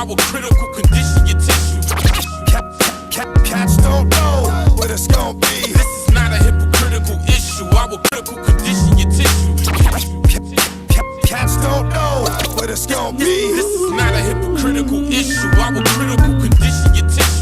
I will critical condition your tissue. Cats don't know what it's gonna be. This is not a hypocritical issue. I will critical condition your tissue. Cats don't know what it's gonna be. This is not a hypocritical issue. I will critical condition your tissue.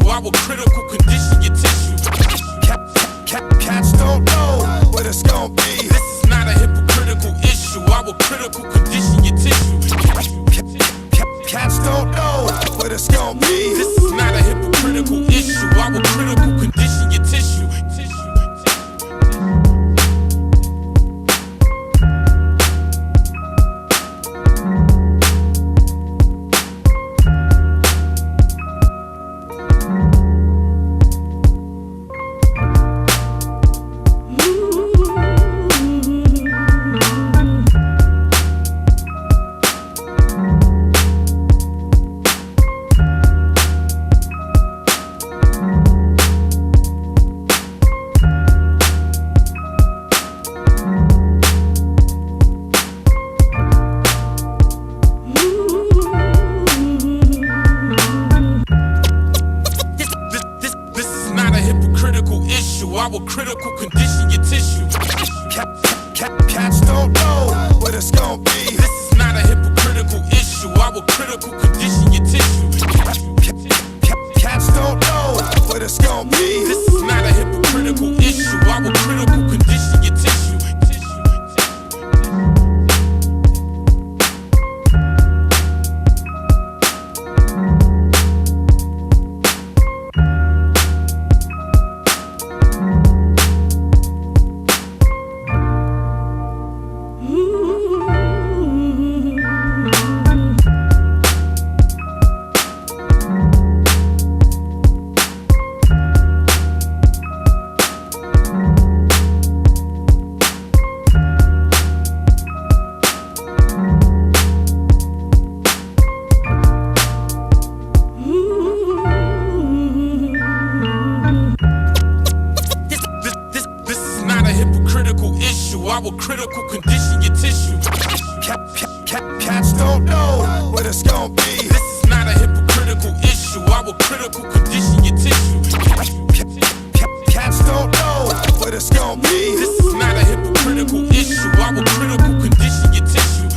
I will critical condition your tissue. Cats don't know what it's gonna be. This is not a hypocritical issue. I will critical condition your tissue. Cats don't know what it's gonna be. This is not a hypocritical issue. I will critical condition your tissue. I will critical condition your tissue. Cats don't know what it's gonna be. This is not a hypocritical issue. I will critical condition your tissue. Cats don't know what it's gonna be. This is not a hypocritical issue. I will critical condition your tissue. I will critical condition your tissue. Cats don't know what it's gonna be. This is not a hypocritical issue. I will critical condition your tissue. Cats don't know what it's gonna be. This is not a hypocritical issue. I will critical condition your tissue.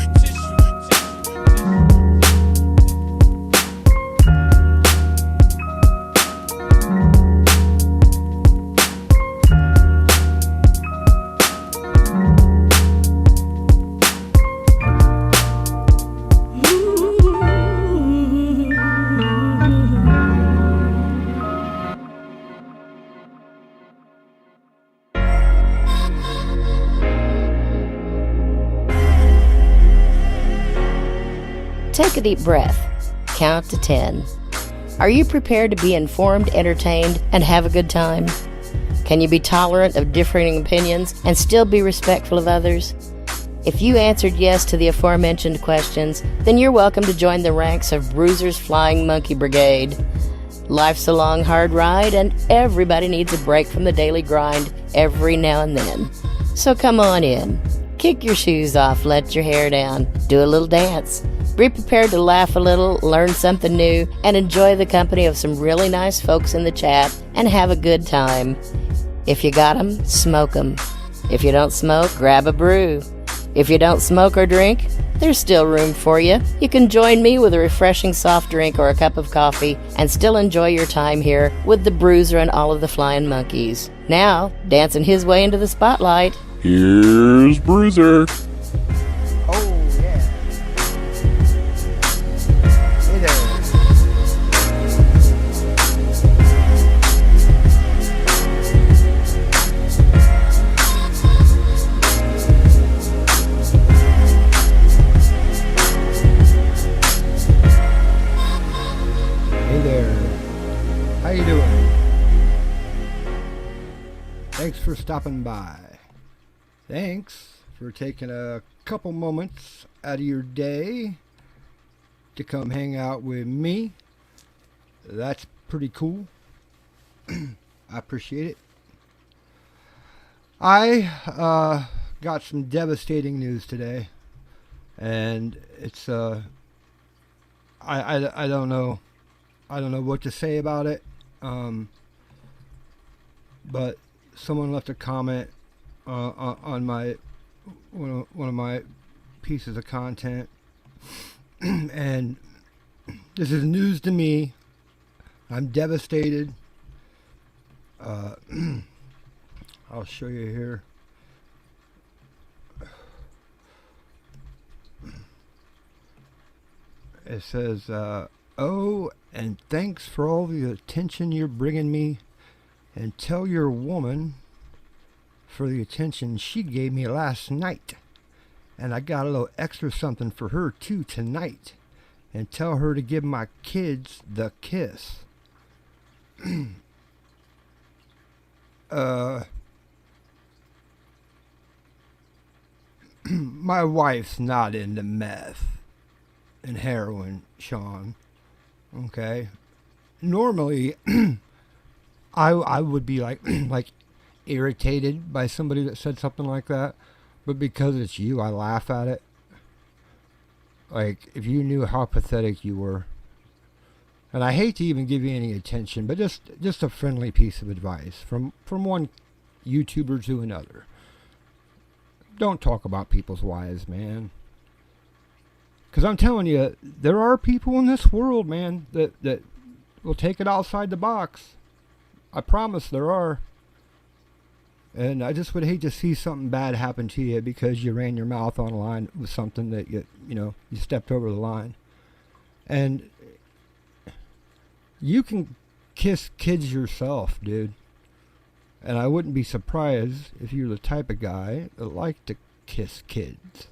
Take a deep breath. Count to 10. Are you prepared to be informed, entertained, and have a good time? Can you be tolerant of differing opinions and still be respectful of others? If you answered yes to the aforementioned questions, then you're welcome to join the ranks of Bruiser's Flying Monkey Brigade. Life's a long, hard ride, and everybody needs a break from the daily grind every now and then. So come on in. Kick your shoes off, let your hair down, do a little dance. Be prepared to laugh a little, learn something new, and enjoy the company of some really nice folks in the chat and have a good time. If you got 'em, smoke 'em. If you don't smoke, grab a brew. If you don't smoke or drink, there's still room for you. You can join me with a refreshing soft drink or a cup of coffee and still enjoy your time here with the Bruiser and all of the flying monkeys. Now, dancing his way into the spotlight, here's Bruiser. Oh, yeah. Hey there. Thanks for stopping by. Thanks for taking a couple moments out of your day to come hang out with me. That's pretty cool. I appreciate it. I got some devastating news today, and it's I don't know what to say about it. But someone left a comment on my one of my pieces of content, and this is news to me. I'm devastated. I'll show you here. It says, "Oh, and thanks for all the attention you're bringing me, and tell your woman for the attention she gave me last night. And I got a little extra something for her too tonight. And tell her to give my kids the kiss." My wife's not into meth and heroin, Sean. Okay? Normally, I would be like irritated by somebody that said something like that, but because it's you, I laugh at it. Like, if you knew how pathetic you were. And I hate to even give you any attention, but just a friendly piece of advice from one YouTuber to another. Don't talk about people's wives, man. Because I'm telling you, there are people in this world, man, that will take it outside the box. I promise there are. And I just would hate to see something bad happen to you because you ran your mouth on a line with something that you stepped over the line. And you can kiss kids yourself, dude. And I wouldn't be surprised if you're the type of guy that liked to kiss kids.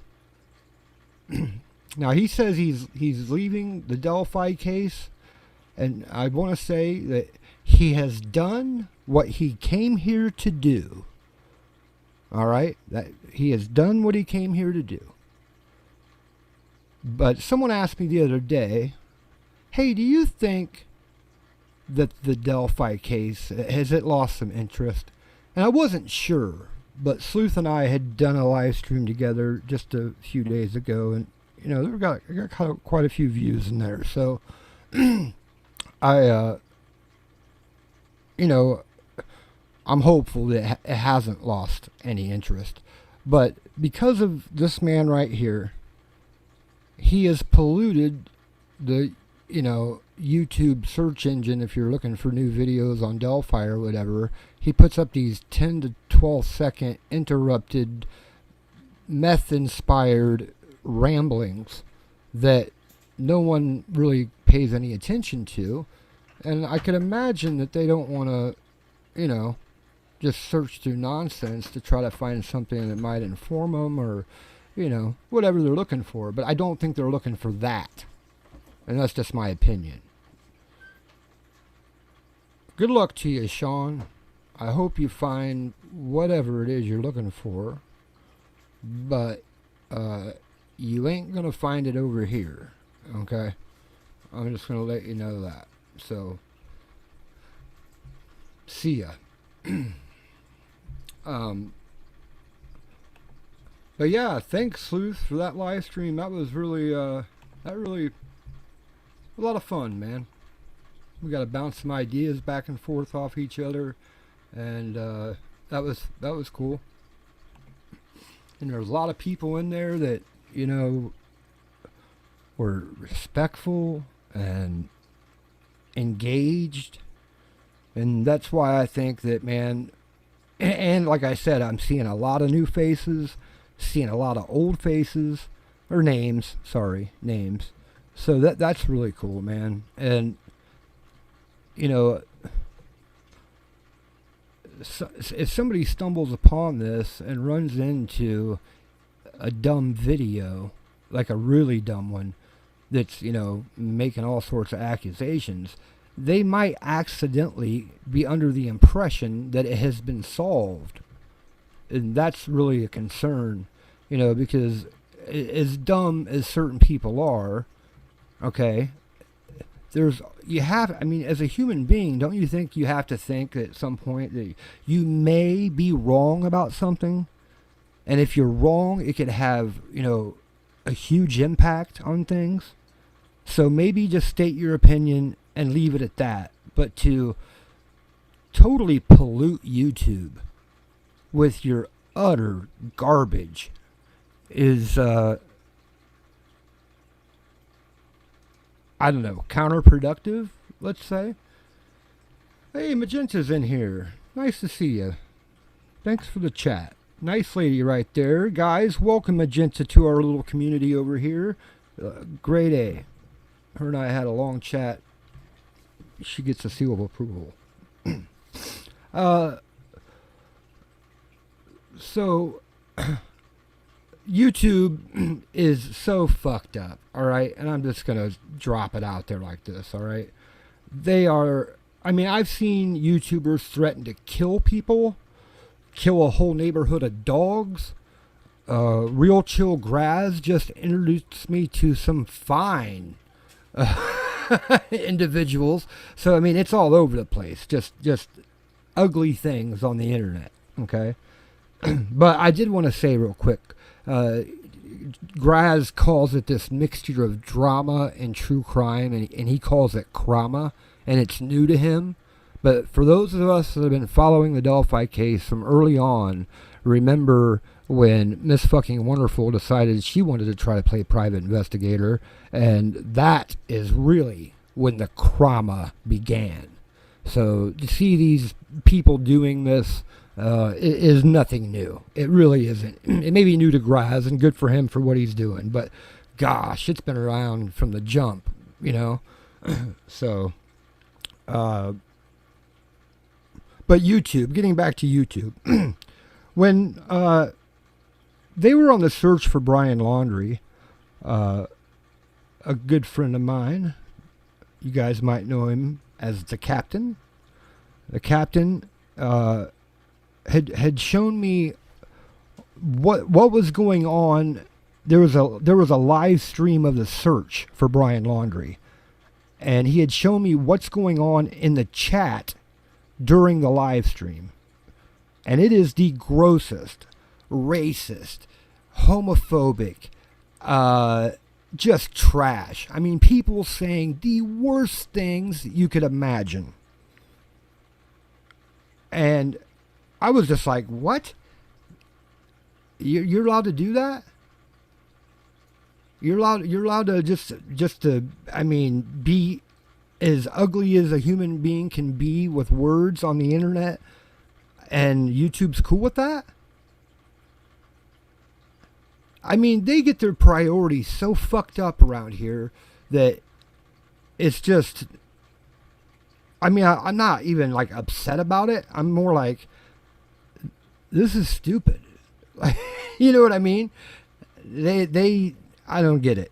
Now, he says he's leaving the Delphi case, and I want to say that he has done what he came here to do. All right? That he has done what he came here to do. But someone asked me the other day, "Hey, do you think that the Delphi case, has it lost some interest?" And I wasn't sure, but Sleuth and I had done a live stream together just a few days ago, and we got quite a few views in there. So I'm hopeful that it hasn't lost any interest. But because of this man right here, he has polluted the YouTube search engine. If you're looking for new videos on Delphi or whatever, he puts up these 10 to 12 second interrupted meth inspired ramblings that no one really pays any attention to. And I can imagine that they don't want to just search through nonsense to try to find something that might inform them or whatever they're looking for. But I don't think they're looking for that. And that's just my opinion. Good luck to you, Sean. I hope you find whatever it is you're looking for. But you ain't going to find it over here. Okay? I'm just going to let you know that. So, see ya. But yeah, thanks, Sleuth, for that live stream. That was really, a lot of fun, man. We got to bounce some ideas back and forth off each other, and that was cool. And there's a lot of people in there that were respectful and engaged, and that's why I think that, man. And like I said, I'm seeing a lot of new faces, seeing a lot of old faces, or names. Sorry, names. So that's really cool, man. And if somebody stumbles upon this and runs into a dumb video, like a really dumb one, that's making all sorts of accusations, they might accidentally be under the impression that it has been solved. And that's really a concern, because as dumb as certain people are, okay, as a human being, don't you think you have to think at some point that you may be wrong about something? And if you're wrong, it could have, a huge impact on things. So maybe just state your opinion and leave it at that. But to totally pollute YouTube with your utter garbage is, I don't know, counterproductive, let's say. Hey, Magenta's in here. Nice to see you. Thanks for the chat. Nice lady right there. Guys, welcome Magenta to our little community over here. Grade A. Her and I had a long chat. She gets a seal of approval. So, YouTube is so fucked up, alright? And I'm just going to drop it out there like this, alright? I've seen YouTubers threaten to kill people, kill a whole neighborhood of dogs. Real Chill Graz just introduced me to some fine individuals. So, it's all over the place. Just ugly things on the internet, okay? But I did want to say real quick, Graz calls it this mixture of drama and true crime, and he calls it crama, and it's new to him. But for those of us that have been following the Delphi case from early on, remember when Miss Fucking Wonderful decided she wanted to try to play private investigator, and that is really when the crama began. So to see these people doing this is nothing new. It really isn't. It may be new to Graz, and good for him for what he's doing, but gosh, it's been around from the jump, So, but YouTube, getting back to YouTube, when they were on the search for Brian Laundrie, a good friend of mine, you guys might know him as the Captain. The Captain had shown me what was going on. There was a live stream of the search for Brian Laundrie, and he had shown me what's going on in the chat during the live stream. And it is the grossest, racist, homophobic, just trash. People saying the worst things you could imagine. And I was just like, what? You're allowed to do that? You're allowed to just be as ugly as a human being can be with words on the internet, and YouTube's cool with that? They get their priorities so fucked up around here that it's just, I'm not even upset about it. I'm more like, this is stupid. You know what I mean? I don't get it.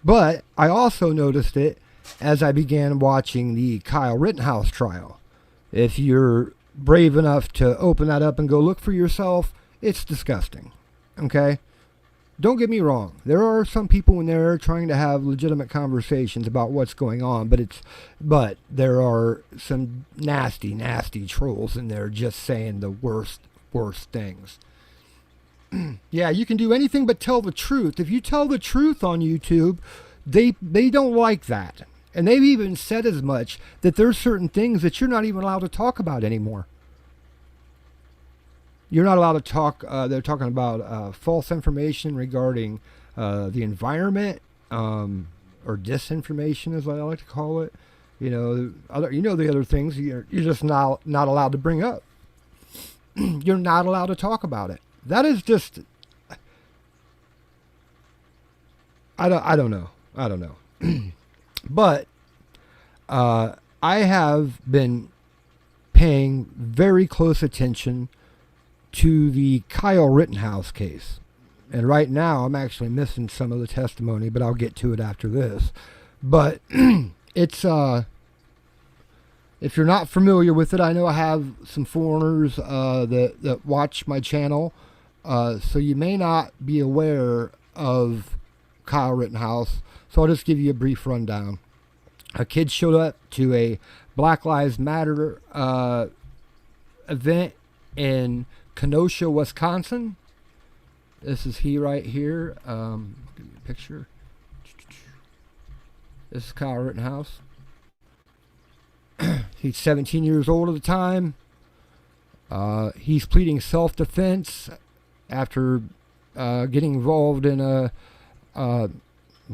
But I also noticed it as I began watching the Kyle Rittenhouse trial. If you're brave enough to open that up and go look for yourself, it's disgusting. Okay? Don't get me wrong. There are some people in there trying to have legitimate conversations about what's going on, but there are some nasty, nasty trolls in there just saying the worst things. Yeah, you can do anything but tell the truth. If you tell the truth on YouTube, they don't like that. And they've even said as much, that there's certain things that you're not even allowed to talk about anymore. You're not allowed to talk, they're talking about false information regarding the environment, or disinformation, as I like to call it. The other things you're just not allowed to bring up. You're not allowed to talk about it. That is just, I don't know. But I have been paying very close attention to the Kyle Rittenhouse case. And right now I'm actually missing some of the testimony, but I'll get to it after this. But it's if you're not familiar with it, I know I have some foreigners that watch my channel, so you may not be aware of Kyle Rittenhouse. So I'll just give you a brief rundown. A kid showed up to a Black Lives Matter event in Kenosha, Wisconsin. This is he right here. Give you a picture. This is Kyle Rittenhouse. He's 17 years old at the time. He's pleading self-defense after getting involved in a...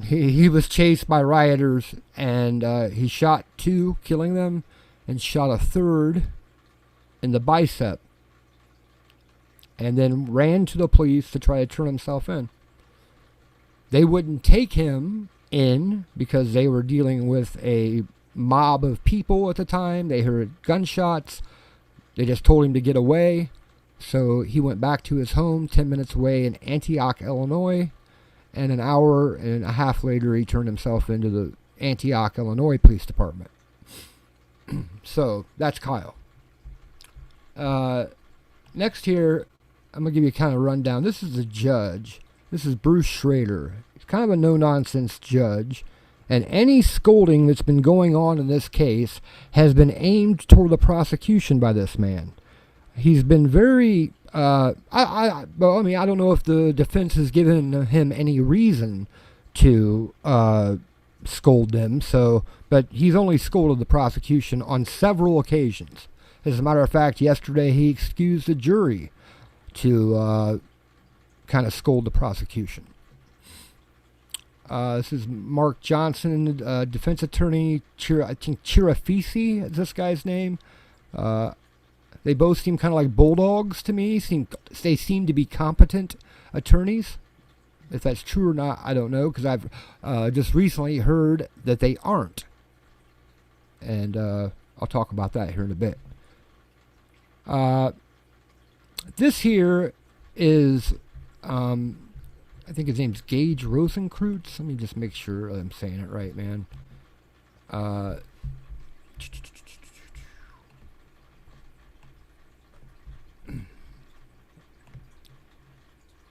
He was chased by rioters, and he shot 2, killing them, and shot a 3rd in the bicep, and then ran to the police to try to turn himself in. They wouldn't take him in because they were dealing with a mob of people at the time. They heard gunshots. They just told him to get away. So he went back to his home 10 minutes away in Antioch, Illinois. And an hour and a half later, he turned himself into the Antioch, Illinois Police Department. So that's Kyle. Next here, I'm going to give you a kind of rundown. This is the judge. This is Bruce Schrader. He's kind of a no-nonsense judge. And any scolding that's been going on in this case has been aimed toward the prosecution by this man. He's been very... I don't know if the defense has given him any reason to scold them. But he's only scolded the prosecution on several occasions. As a matter of fact, yesterday he excused the jury to kind of scold the prosecution. This is Mark Johnson, defense attorney. I think Chirafisi is this guy's name. They both seem kind of like bulldogs to me. They seem to be competent attorneys. If that's true or not, I don't know, because I've just recently heard that they aren't. And I'll talk about that here in a bit. This here is, I think his name's Gage Rosenkreutz. Let me just make sure I'm saying it right, man.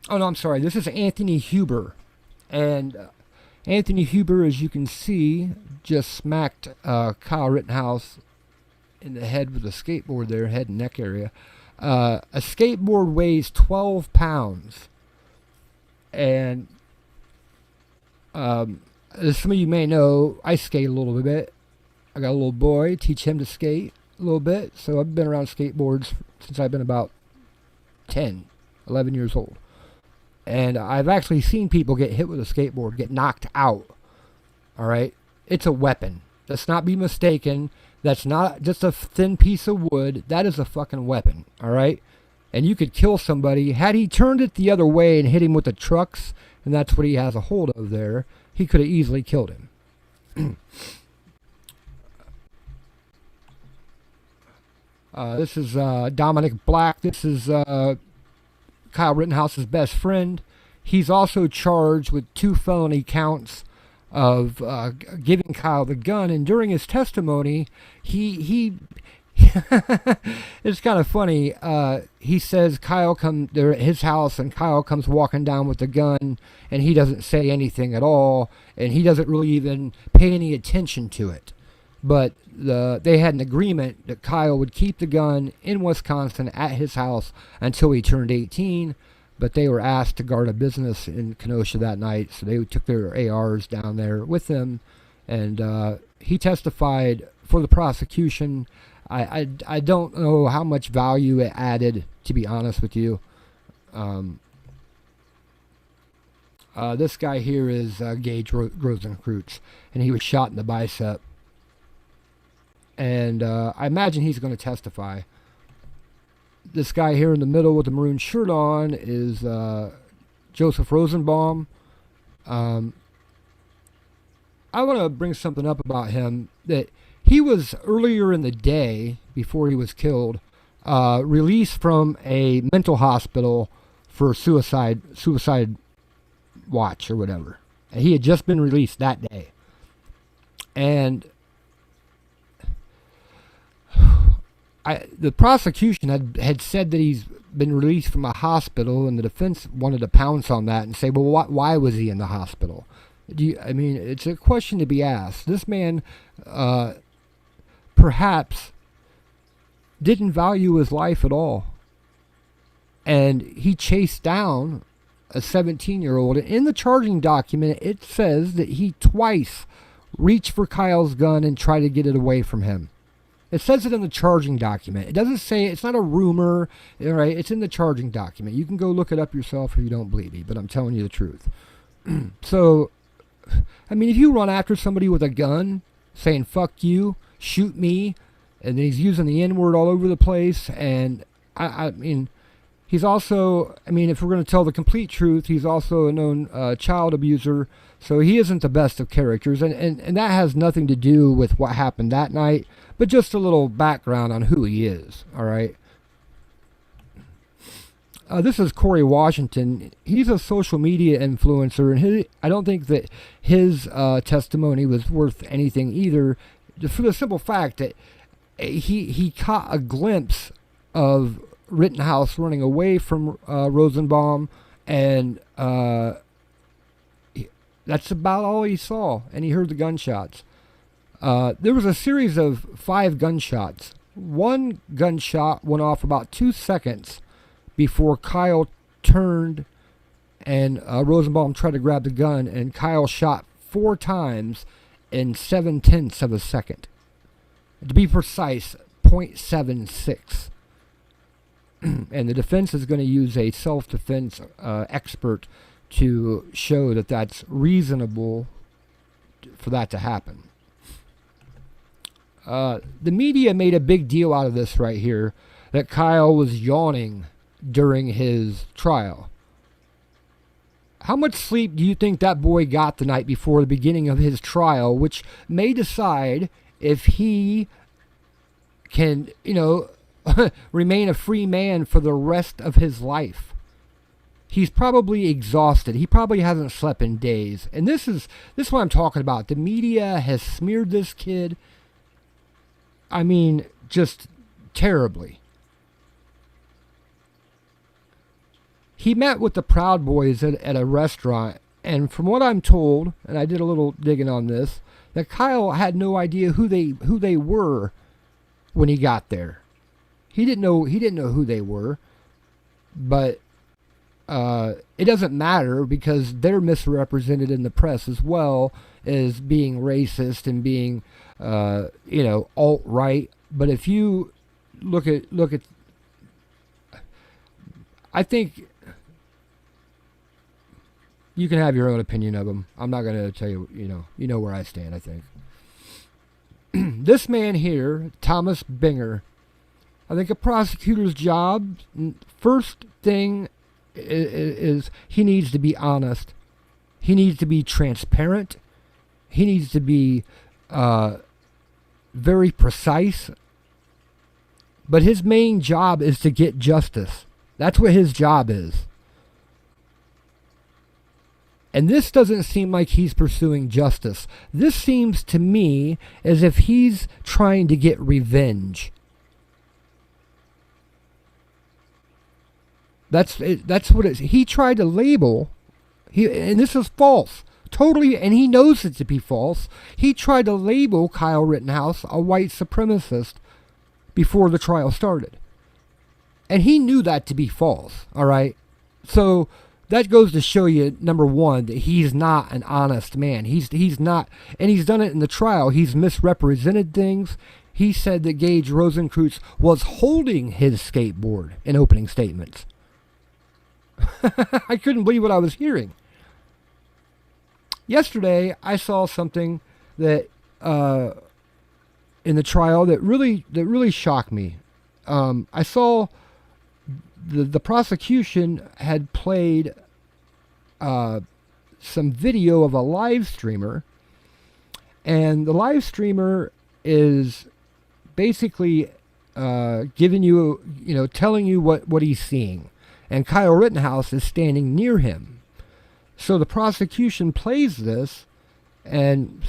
Oh, no, I'm sorry. This is Anthony Huber. And Anthony Huber, as you can see, just smacked Kyle Rittenhouse in the head with a skateboard there, head and neck area. A skateboard weighs 12 pounds. And as some of you may know, I skate a little bit. I got a little boy, teach him to skate a little bit. So I've been around skateboards since I've been about 10, 11 years old. And I've actually seen people get hit with a skateboard, get knocked out. All right? It's a weapon. Let's not be mistaken. That's not just a thin piece of wood. That is a fucking weapon. All right? And you could kill somebody. Had he turned it the other way and hit him with the trucks, and that's what he has a hold of there, he could have easily killed him. This is Dominic Black. This is Kyle Rittenhouse's best friend. He's also charged with 2 felony counts of giving Kyle the gun. And during his testimony, he it's kind of funny. He says they're at his house, and Kyle comes walking down with the gun, and he doesn't say anything at all, and he doesn't really even pay any attention to it. But they had an agreement that Kyle would keep the gun in Wisconsin at his house until he turned 18. But they were asked to guard a business in Kenosha that night, so they took their ARs down there with them. And he testified for the prosecution. I don't know how much value it added, to be honest with you. This guy here is Gage Rosenkreutz, and he was shot in the bicep. And I imagine he's going to testify. This guy here in the middle with the maroon shirt on is Joseph Rosenbaum. I want to bring something up about him, that he was earlier in the day, before he was killed, released from a mental hospital for suicide watch or whatever. And he had just been released that day. And the prosecution had said that he's been released from a hospital, and the defense wanted to pounce on that and say, well, why was he in the hospital? I mean, it's a question to be asked. This man perhaps didn't value his life at all. And he chased down a 17-year-old. And in the charging document, it says that he twice reached for Kyle's gun and tried to get it away from him. It says it in the charging document. It doesn't say, it's not a rumor, right? It's in the charging document. You can go look it up yourself if you don't believe me, but I'm telling you the truth. So, I mean, if you run after somebody with a gun, saying, fuck you, shoot me, and then he's using the N-word all over the place, and I mean, he's also, I mean, if we're going to tell the complete truth, he's also a known child abuser, so he isn't the best of characters, and that has nothing to do with what happened that night, but just a little background on who he is, all right? This is Corey Washington. He's a social media influencer, and I don't think that his testimony was worth anything either, for the simple fact that he caught a glimpse of Rittenhouse running away from Rosenbaum, and that's about all he saw, and he heard the gunshots. There was a series of 5 gunshots. One gunshot went off about 2 seconds before Kyle turned and Rosenbaum tried to grab the gun, and Kyle shot 4 times in 7/10 of a second. To be precise, 0.76. And the defense is going to use a self-defense expert to show that that's reasonable for that to happen. The media made a big deal out of this right here, that Kyle was yawning during his trial. How much sleep do you think that boy got the night before the beginning of his trial, which may decide if he can, remain a free man for the rest of his life? He's probably exhausted. He probably hasn't slept in days. And this is what I'm talking about. The media has smeared this kid, I mean, just terribly. He met with the Proud Boys at a restaurant, and from what I'm told, and I did a little digging on this, that Kyle had no idea who they were when he got there. He didn't know who they were, but it doesn't matter because they're misrepresented in the press as well as being racist and being alt-right. But if you look at, I think you can have your own opinion of them. I'm not going to tell you, you know where I stand, I think. This man here, Thomas Binger, I think a prosecutor's job, first thing is he needs to be honest. He needs to be transparent. He needs to be very precise. But his main job is to get justice. That's what his job is. And this doesn't seem like he's pursuing justice. This seems to me as if he's trying to get revenge. That's what it is. He tried to label, and this is false, totally, and he knows it to be false. He tried to label Kyle Rittenhouse a white supremacist before the trial started. And he knew that to be false, all right? So that goes to show you, number one, that he's not an honest man. He's not, and he's done it in the trial. He's misrepresented things. He said that Gage Rosenkreutz was holding his skateboard in opening statements. I couldn't believe what I was hearing. Yesterday, I saw something that in the trial that really shocked me. I saw the prosecution had played some video of a live streamer, and the live streamer is basically giving you, telling you what he's seeing. And Kyle Rittenhouse is standing near him. So the prosecution plays this, and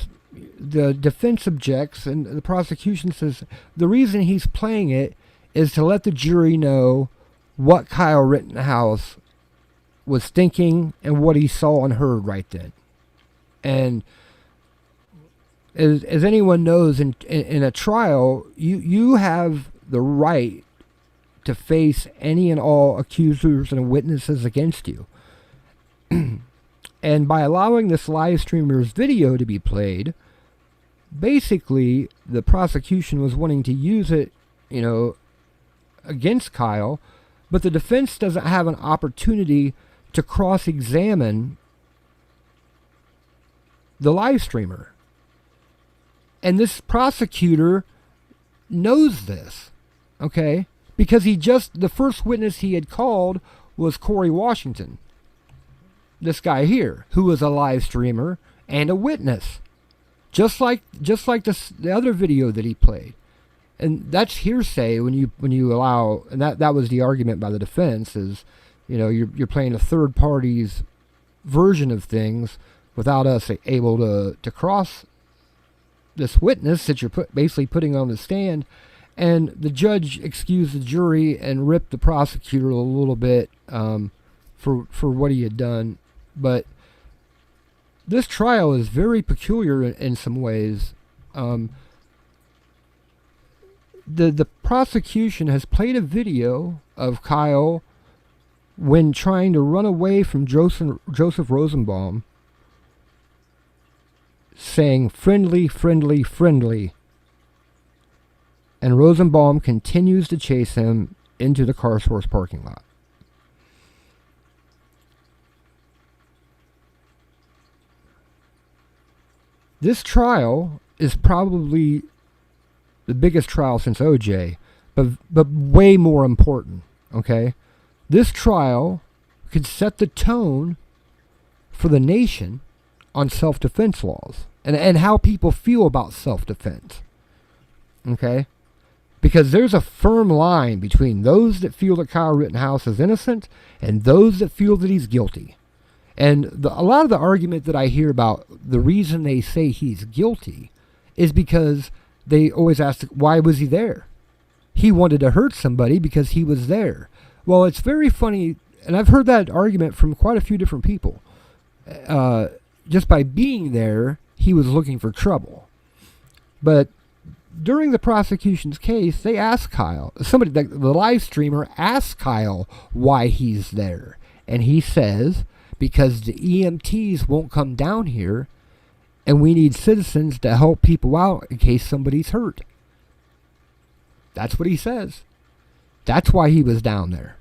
the defense objects, and the prosecution says the reason he's playing it is to let the jury know what Kyle Rittenhouse was thinking and what he saw and heard right then. And as anyone knows, in a trial, you have the right to face any and all accusers and witnesses against you. And by allowing this live streamer's video to be played, basically the prosecution was wanting to use it, against Kyle, but the defense doesn't have an opportunity to cross-examine the live streamer. And this prosecutor knows this, okay? Because the first witness he had called was Corey Washington, this guy here, who was a live streamer and a witness, just like the other video that he played. And that's hearsay when you allow, and that was the argument by the defense, is you're playing a third party's version of things without us able to cross this witness that you're basically putting on the stand. And the judge excused the jury and ripped the prosecutor a little bit for what he had done. But this trial is very peculiar in some ways. The prosecution has played a video of Kyle when trying to run away from Joseph Rosenbaum, saying friendly, friendly, friendly. And Rosenbaum continues to chase him into the car source parking lot. This trial is probably the biggest trial since OJ, but way more important, okay? This trial could set the tone for the nation on self-defense laws and how people feel about self-defense, okay? Because there's a firm line between those that feel that Kyle Rittenhouse is innocent and those that feel that he's guilty. And a lot of the argument that I hear about the reason they say he's guilty is because they always ask, why was he there? He wanted to hurt somebody because he was there. Well, it's very funny, and I've heard that argument from quite a few different people. Just by being there, he was looking for trouble. But during the prosecution's case, they asked Kyle, the live streamer asked Kyle why he's there. And he says, because the EMTs won't come down here, and we need citizens to help people out in case somebody's hurt. That's what he says. That's why he was down there.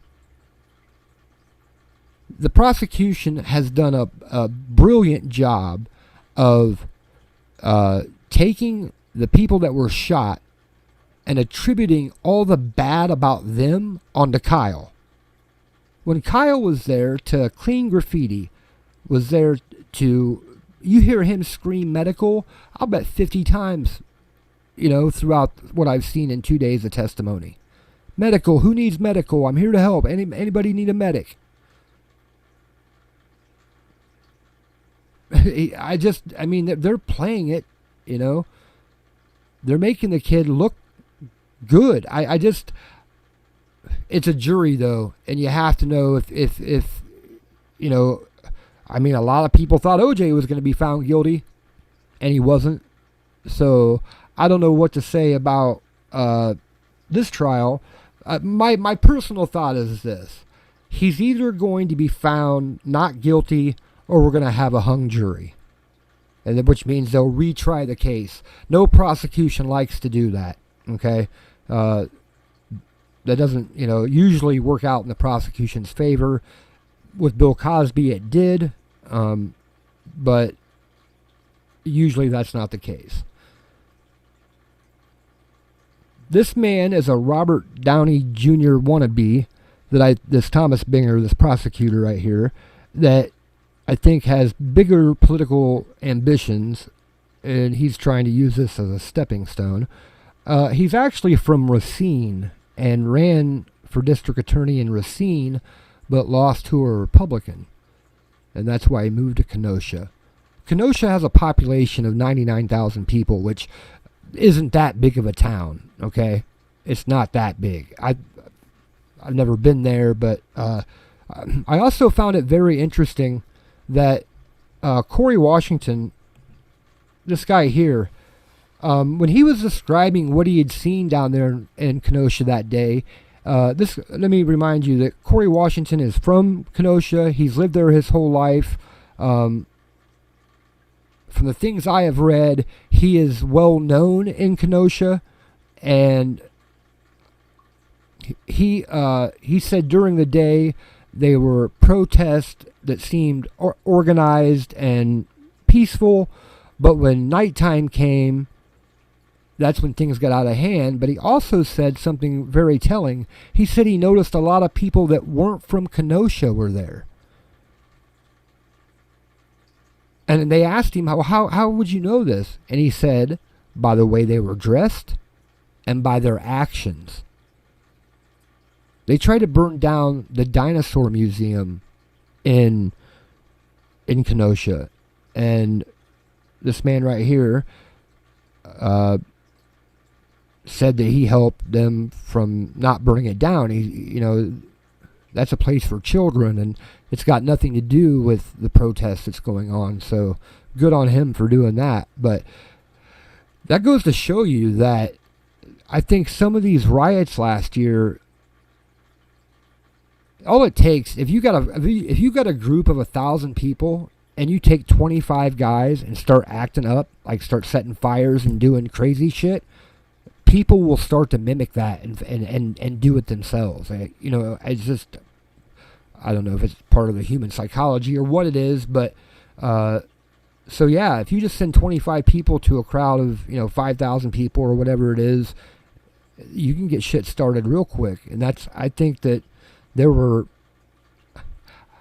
The prosecution has done a brilliant job of taking the people that were shot and attributing all the bad about them onto Kyle. When Kyle was there to clean graffiti, was there to, you hear him scream medical, I'll bet 50 times, throughout what I've seen in 2 days of testimony. Medical, who needs medical? I'm here to help. Anybody need a medic? They're playing it, They're making the kid look good. It's a jury, though, and you have to know if a lot of people thought OJ was going to be found guilty, and he wasn't. So I don't know what to say about this trial. My personal thought is this. He's either going to be found not guilty or we're going to have a hung jury, which means they'll retry the case. No prosecution likes to do that, okay? That doesn't, usually work out in the prosecution's favor. With Bill Cosby, it did, but usually that's not the case. This man is a Robert Downey Jr. wannabe this Thomas Binger, this prosecutor right here, that I think has bigger political ambitions, and he's trying to use this as a stepping stone. He's actually from Racine and ran for district attorney in Racine, but lost to a Republican. And that's why he moved to Kenosha. Kenosha has a population of 99,000 people, which isn't that big of a town, okay? it's not that big. I've never been there, but I also found it very interesting that Corey Washington, this guy here, when he was describing what he had seen down there in Kenosha that day, let me remind you that Corey Washington is from Kenosha. He's lived there his whole life. From the things I have read, he is well known in Kenosha, and he said during the day they were protests that seemed organized and peaceful, but when nighttime came, that's when things got out of hand. But he also said something very telling. He said he noticed a lot of people that weren't from Kenosha were there. And they asked him, how would you know this? And he said, by the way they were dressed and by their actions. They tried to burn down the dinosaur museum in Kenosha. And this man right here said that he helped them from not burning it down. That's a place for children, and it's got nothing to do with the protest that's going on. So good on him for doing that. But that goes to show you that I think some of these riots last year, all it takes, if you got a group of 1,000 people and you take 25 guys and start acting up, like start setting fires and doing crazy shit, people will start to mimic that and do it themselves. It's just, I don't know if it's part of the human psychology or what it is, but so yeah, if you just send 25 people to a crowd of 5,000 people or whatever it is, you can get shit started real quick. And I think that there were,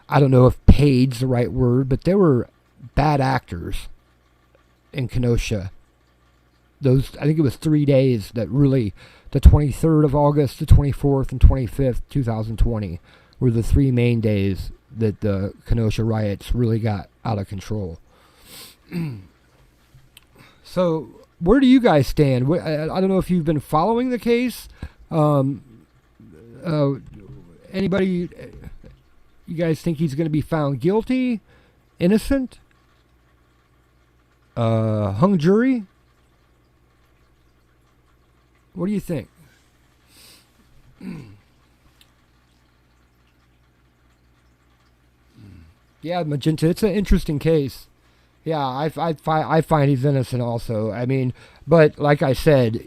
I don't know if paid's the right word, but there were bad actors in Kenosha. I think it was 3 days that really, the 23rd of August, the 24th, and 25th, 2020, were the 3 main days that the Kenosha riots really got out of control. So, where do you guys stand? I don't know if you've been following the case. Anybody, you guys think he's going to be found guilty, innocent, hung jury? What do you think? Yeah, Magenta, it's an interesting case. Yeah, I find he's innocent also. I mean, but like I said,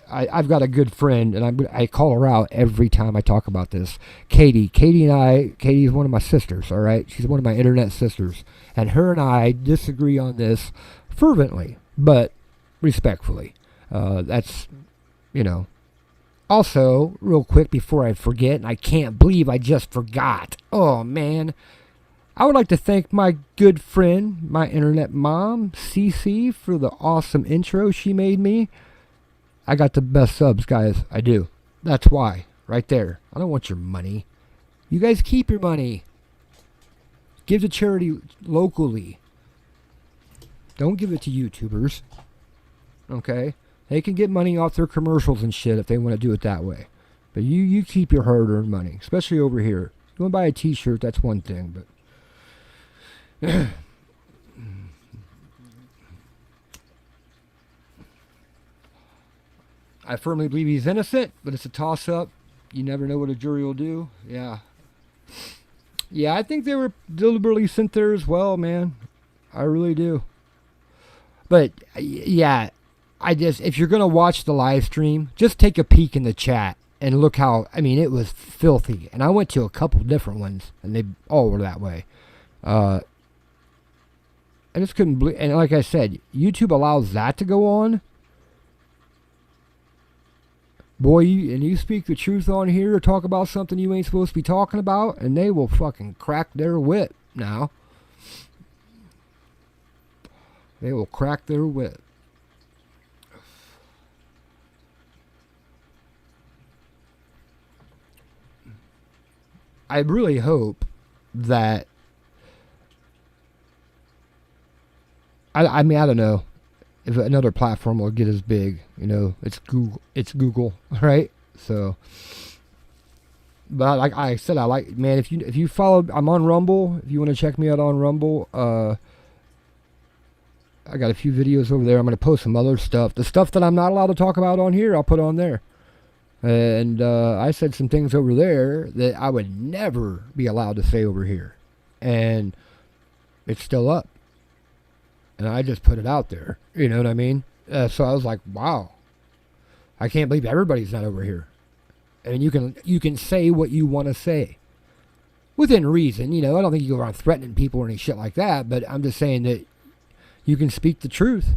I've got a good friend, and I call her out every time I talk about this. Katie is one of my sisters, all right? She's one of my internet sisters. And her and I disagree on this fervently, but respectfully. That's... Also, real quick before I forget, and I can't believe I just forgot. Oh, man. I would like to thank my good friend, my internet mom, Cece, for the awesome intro she made me. I got the best subs, guys. I do. That's why. Right there. I don't want your money. You guys keep your money. Give to charity locally. Don't give it to YouTubers. Okay? They can get money off their commercials and shit if they want to do it that way. But you keep your hard-earned money, especially over here. You want to buy a t-shirt, that's one thing, but... I firmly believe he's innocent, but it's a toss-up. You never know what a jury will do. Yeah. Yeah, I think they were deliberately sent there as well, man. I really do. But, yeah... if you're going to watch the live stream, just take a peek in the chat and look how, it was filthy. And I went to a couple different ones, and they all were that way. I just couldn't believe, and like I said, YouTube allows that to go on. Boy, you speak the truth on here or talk about something you ain't supposed to be talking about, and they will fucking crack their whip now. They will crack their whip. I really hope that I don't know. if another platform will get as big. It's Google, right? So, but like I said, man, if you follow, I'm on Rumble. If you want to check me out on Rumble, I got a few videos over there. I'm going to post some other stuff. The stuff that I'm not allowed to talk about on here, I'll put on there. And I said some things over there that I would never be allowed to say over here. And it's still up. And I just put it out there. You know what I mean? So I was like, wow. I can't believe everybody's not over here. And you can say what you want to say. Within reason. I don't think you go around threatening people or any shit like that. But I'm just saying that you can speak the truth.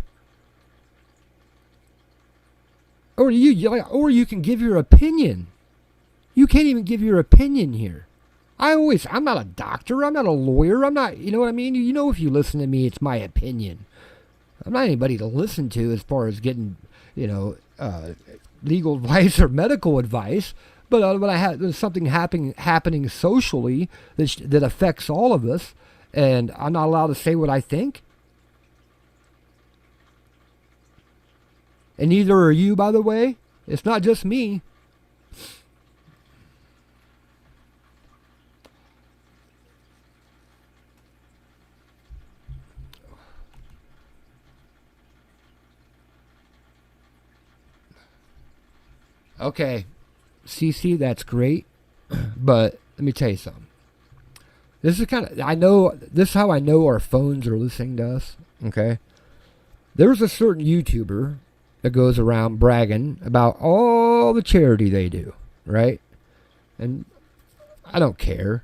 Or you can give your opinion. You can't even give your opinion here. I'm not a doctor. I'm not a lawyer. I'm not, you know what I mean? If you listen to me, it's my opinion. I'm not anybody to listen to as far as getting, legal advice or medical advice. But there's something happening socially that affects all of us, and I'm not allowed to say what I think. And neither are you, by the way. It's not just me. Okay, CC, that's great. But let me tell you something. This is how I know our phones are listening to us. Okay? There's a certain YouTuber that goes around bragging about all the charity they do, right? And I don't care.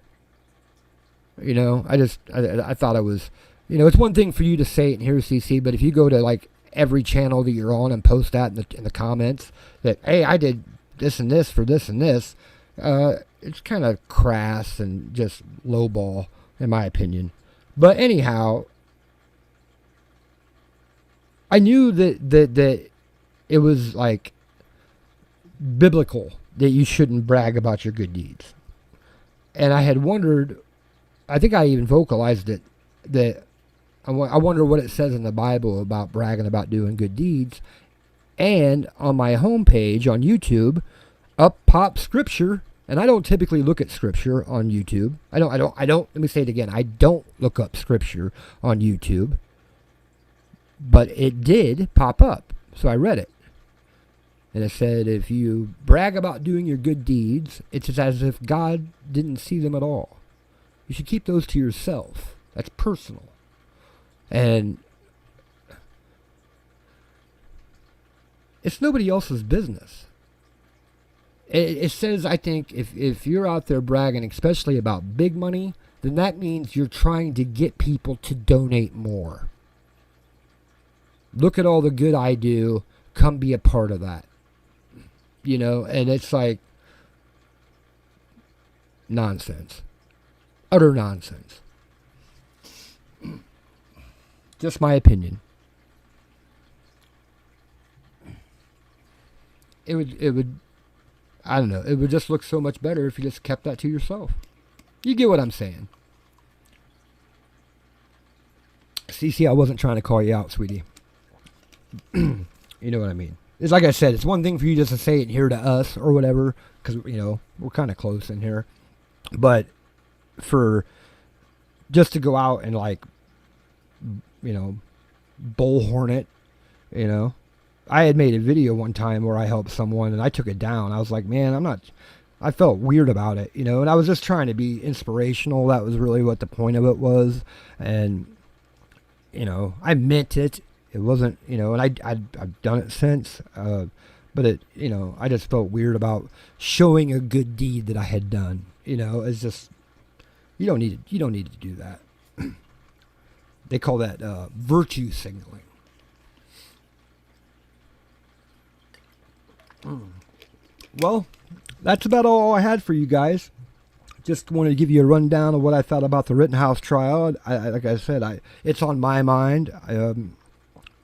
I thought it was, it's one thing for you to say it and hear CC, but if you go to like every channel that you're on and post that in the comments that, hey, I did this and this for this and this, it's kind of crass and just lowball, in my opinion. But anyhow, I knew that it was like biblical that you shouldn't brag about your good deeds. And I had wondered, I think I even vocalized it, that I wonder what it says in the Bible about bragging about doing good deeds. And on my homepage on YouTube, up pops scripture. And I don't typically look at scripture on YouTube. I don't, let me say it again. I don't look up scripture on YouTube. But it did pop up. So I read it. And it said, if you brag about doing your good deeds, it's as if God didn't see them at all. You should keep those to yourself. That's personal. And it's nobody else's business. It says, I think, if you're out there bragging, especially about big money, then that means you're trying to get people to donate more. Look at all the good I do. Come be a part of that. And it's like nonsense. Utter nonsense. Just my opinion. It would, I don't know, it would just look so much better if you just kept that to yourself. You get what I'm saying. CC, I wasn't trying to call you out, sweetie. You know what I mean. It's like I said, it's one thing for you just to say it here to us or whatever, because, we're kind of close in here. But for just to go out and like, bullhorn it, I had made a video one time where I helped someone and I took it down. I was like, man, I felt weird about it, and I was just trying to be inspirational. That was really what the point of it was. And, I meant it. It wasn't, and I've done it since, but it, I just felt weird about showing a good deed that I had done. It's just, you don't need to do that. They call that virtue signaling. Well, that's about all I had for you guys. Just wanted to give you a rundown of what I thought about the Rittenhouse trial. Like I said, it's on my mind.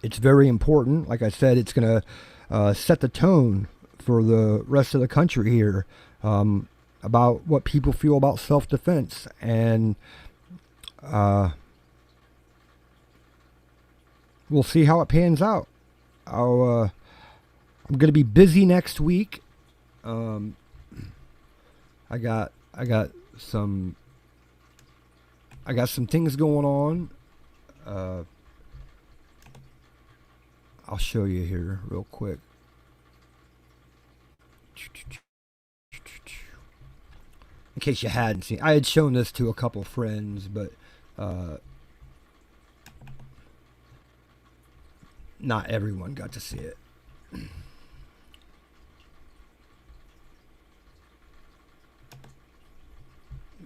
It's very important. Like I said, it's going to set the tone for the rest of the country here about what people feel about self-defense. And we'll see how it pans out. I'm gonna be busy next week. I got some things going on. I'll show you here real quick. In case you hadn't seen, I had shown this to a couple friends, but not everyone got to see it. Let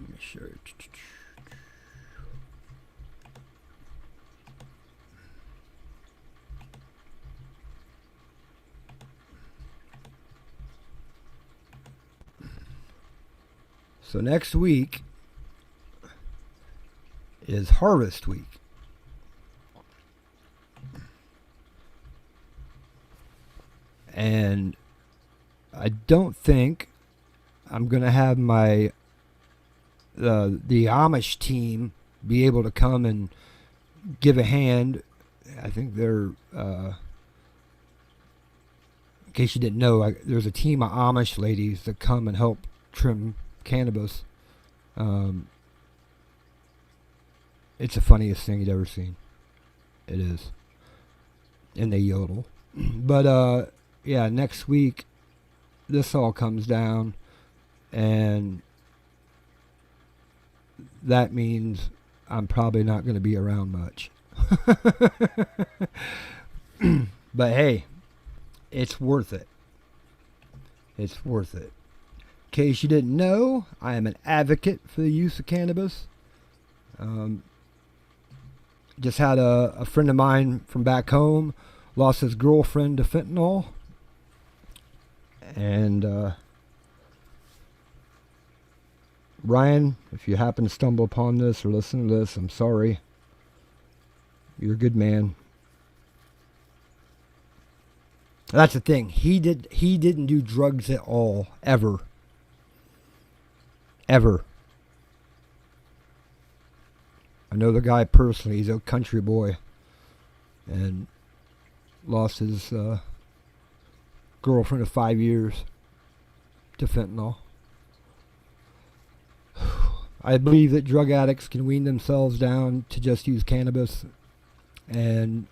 me show you. So next week is Harvest Week. And I don't think I'm going to have my the Amish team be able to come and give a hand. I think they're in case you didn't know, there's a team of Amish ladies that come and help trim cannabis. It's the funniest thing you'd ever seen. It is. And they yodel. But yeah, next week this all comes down, and that means I'm probably not going to be around much. But hey, it's worth it. It's worth it. In case you didn't know, I am an advocate for the use of cannabis. Just had a friend of mine from back home lost his girlfriend to fentanyl. And Ryan, if you happen to stumble upon this or listen to this, I'm sorry. You're a good man. That's the thing. He didn't do drugs at all, ever. Ever. I know the guy personally. He's a country boy, and lost his girlfriend of 5 years to fentanyl. I believe that drug addicts can wean themselves down to just use cannabis and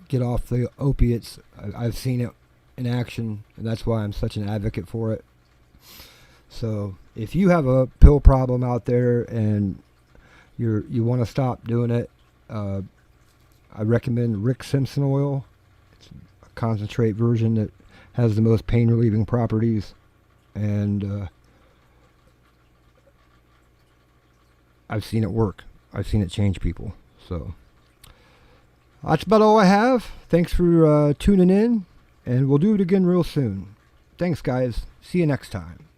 get off the opiates. I've seen it in action, and that's why I'm such an advocate for it. So if you have a pill problem out there and you want to stop doing it, I recommend Rick Simpson oil. It's a concentrate version that has the most pain relieving properties, and I've seen it work. I've seen it change people. So that's about all I have. Thanks for tuning in, and we'll do it again real soon. Thanks, guys. See you next time.